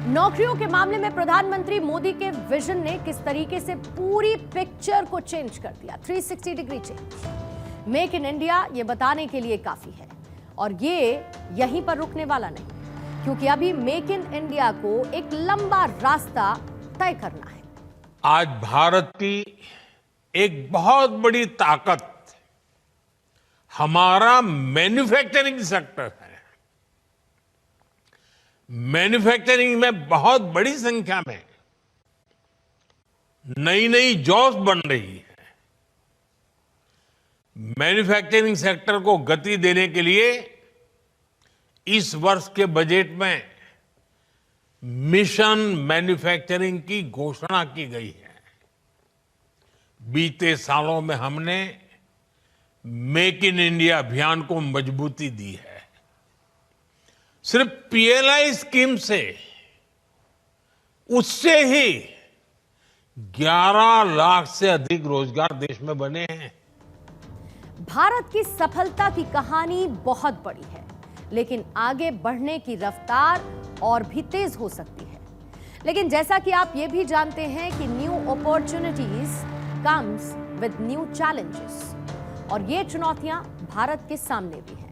नौकरियों के मामले में प्रधानमंत्री मोदी के विजन ने किस तरीके से पूरी पिक्चर को चेंज कर दिया, 360 degree change. Make in India ये बताने के लिए काफी है और ये यहीं पर रुकने वाला नहीं, क्योंकि अभी मेक इन इंडिया को एक लंबा रास्ता तय करना है। आज भारत की एक बहुत बड़ी ताकत हमारा मैन्युफैक्चरिंग सेक्टर है। मैन्युफैक्चरिंग में बहुत बड़ी संख्या में नई नई जॉब्स बन रही है। मैन्युफैक्चरिंग सेक्टर को गति देने के लिए इस वर्ष के बजट में मिशन मैन्युफैक्चरिंग की घोषणा की गई है। बीते सालों में हमने मेक इन इंडिया अभियान को मजबूती दी है। सिर्फ पीएलआई स्कीम से उससे ही 11 लाख से अधिक रोजगार देश में बने हैं। भारत की सफलता की कहानी बहुत बड़ी है, लेकिन आगे बढ़ने की रफ्तार और भी तेज हो सकती है। लेकिन जैसा कि आप ये भी जानते हैं कि new opportunities comes with new challenges, और ये चुनौतियां भारत के सामने भी हैं।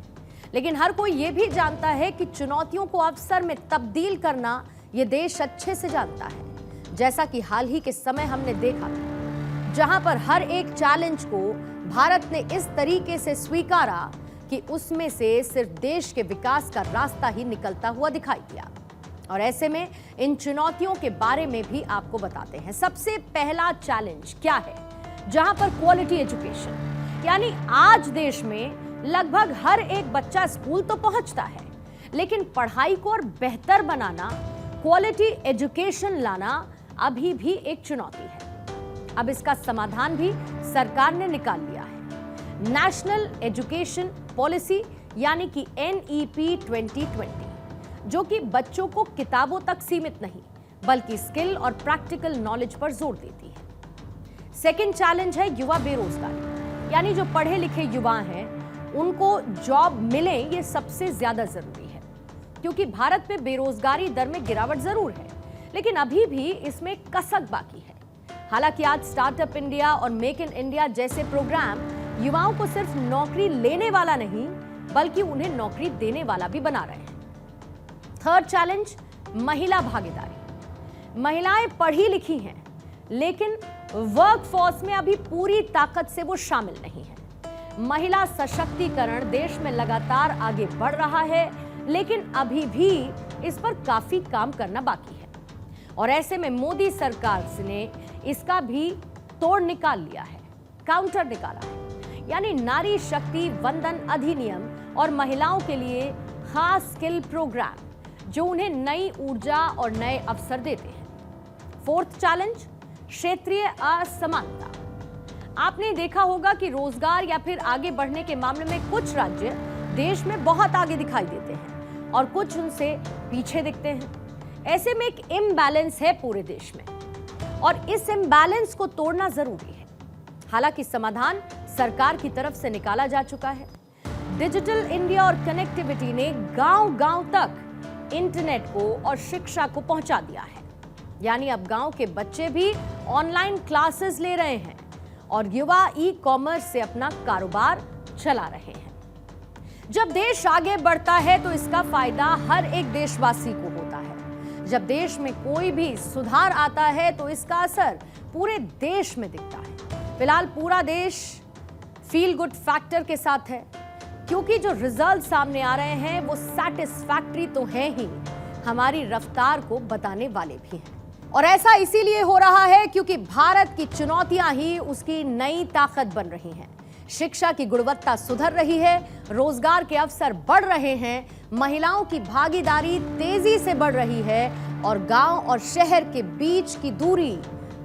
लेकिन हर कोई ये भी जानता है कि चुनौतियों को अवसर में तब्दील करना ये देश अच्छे से जानता है। जैसा कि हाल ही के समय हमने देखा था, जहां पर हर एक चैलेंज को भारत ने इस तरीके से स्वीकारा कि उसमें से सिर्फ देश के विकास का रास्ता ही निकलता हुआ दिखाई दिया। और ऐसे में इन चुनौतियों के बारे में भी आपको बताते हैं। सबसे पहला चैलेंज क्या है? जहां पर क्वालिटी एजुकेशन, यानी आज देश में लगभग हर एक बच्चा स्कूल तो पहुंचता है, लेकिन पढ़ाई को और बेहतर बनाना, क्वालिटी एजुकेशन लाना अभी भी एक चुनौती है। अब इसका समाधान भी सरकार ने निकाल लिया है। नेशनल एजुकेशन पॉलिसी यानी कि NEP 2020, जो कि बच्चों को किताबों तक सीमित नहीं बल्कि स्किल और प्रैक्टिकल नॉलेज पर जोर देती है। सेकंड चैलेंज है युवा बेरोजगारी, यानी जो पढ़े लिखे युवा हैं उनको जॉब मिले, ये सबसे ज्यादा जरूरी है। क्योंकि भारत में बेरोजगारी दर में गिरावट जरूर है, लेकिन अभी भी इसमें कसक बाकी है। हालांकि आज स्टार्टअप इंडिया और मेक इन इंडिया जैसे प्रोग्राम युवाओं को सिर्फ नौकरी लेने वाला नहीं बल्कि उन्हें नौकरी देने वाला भी बना रहे हैं। थर्ड चैलेंज, महिला भागीदारी। महिलाएं पढ़ी लिखी हैं, लेकिन वर्कफोर्स में अभी पूरी ताकत से वो शामिल नहीं है। महिला सशक्तिकरण देश में लगातार आगे बढ़ रहा है, लेकिन अभी भी इस पर काफी काम करना बाकी है। और ऐसे में मोदी सरकार ने इसका भी तोड़ निकाल लिया है, काउंटर निकाला है। यानी नारी शक्ति वंदन अधिनियम और महिलाओं के लिए खास स्किल प्रोग्राम, जो उन्हें नई ऊर्जा और नए अवसर देते हैं। फोर्थ चैलेंज, क्षेत्रीय असमानता। आपने देखा होगा कि रोजगार या फिर आगे बढ़ने के मामले में कुछ राज्य देश में बहुत आगे दिखाई देते हैं और कुछ उनसे पीछे दिखते हैं। ऐसे में एक इम्बैलेंस है पूरे देश में, और इस इम्बैलेंस को तोड़ना जरूरी है। हालांकि समाधान सरकार की तरफ से निकाला जा चुका है। डिजिटल इंडिया और कनेक्टिविटी ने गांव-गांव तक इंटरनेट को और शिक्षा को पहुंचा दिया है। यानी अब गांव के बच्चे भी ऑनलाइन क्लासेस ले रहे हैं और युवा ई-कॉमर्स से अपना कारोबार चला रहे हैं। जब देश आगे बढ़ता है तो इसका फायदा हर एक देशवासी को होता है। जब देश में कोई भी सुधार आता है तो इसका असर पूरे देश में दिखता है। फिलहाल पूरा देश फील गुड फैक्टर के साथ है, क्योंकि जो रिजल्ट सामने आ रहे हैं वो सैटिस्फैक्टरी तो है ही, हमारी रफ्तार को बताने वाले भी हैं। और ऐसा इसीलिए हो रहा है क्योंकि भारत की चुनौतियां ही उसकी नई ताकत बन रही हैं। शिक्षा की गुणवत्ता सुधर रही है, रोजगार के अवसर बढ़ रहे हैं, महिलाओं की भागीदारी तेजी से बढ़ रही है और गांव और शहर के बीच की दूरी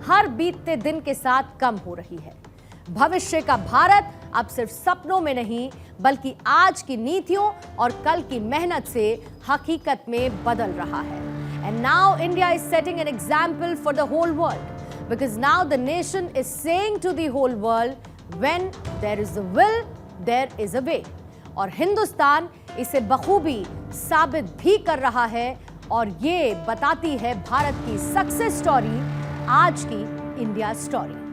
हर बीतते दिन के साथ कम हो रही है। भविष्य का भारत अब सिर्फ सपनों में नहीं बल्कि आज की नीतियों और कल की मेहनत से हकीकत में बदल रहा है। And now India is setting an example for the whole world, because now the nation is saying to the whole world, when there is a will, there is a way. और हिंदुस्तान इसे बखूबी साबित भी कर रहा है और ये बताती है भारत की सक्सेस स्टोरी, आज की इंडिया स्टोरी।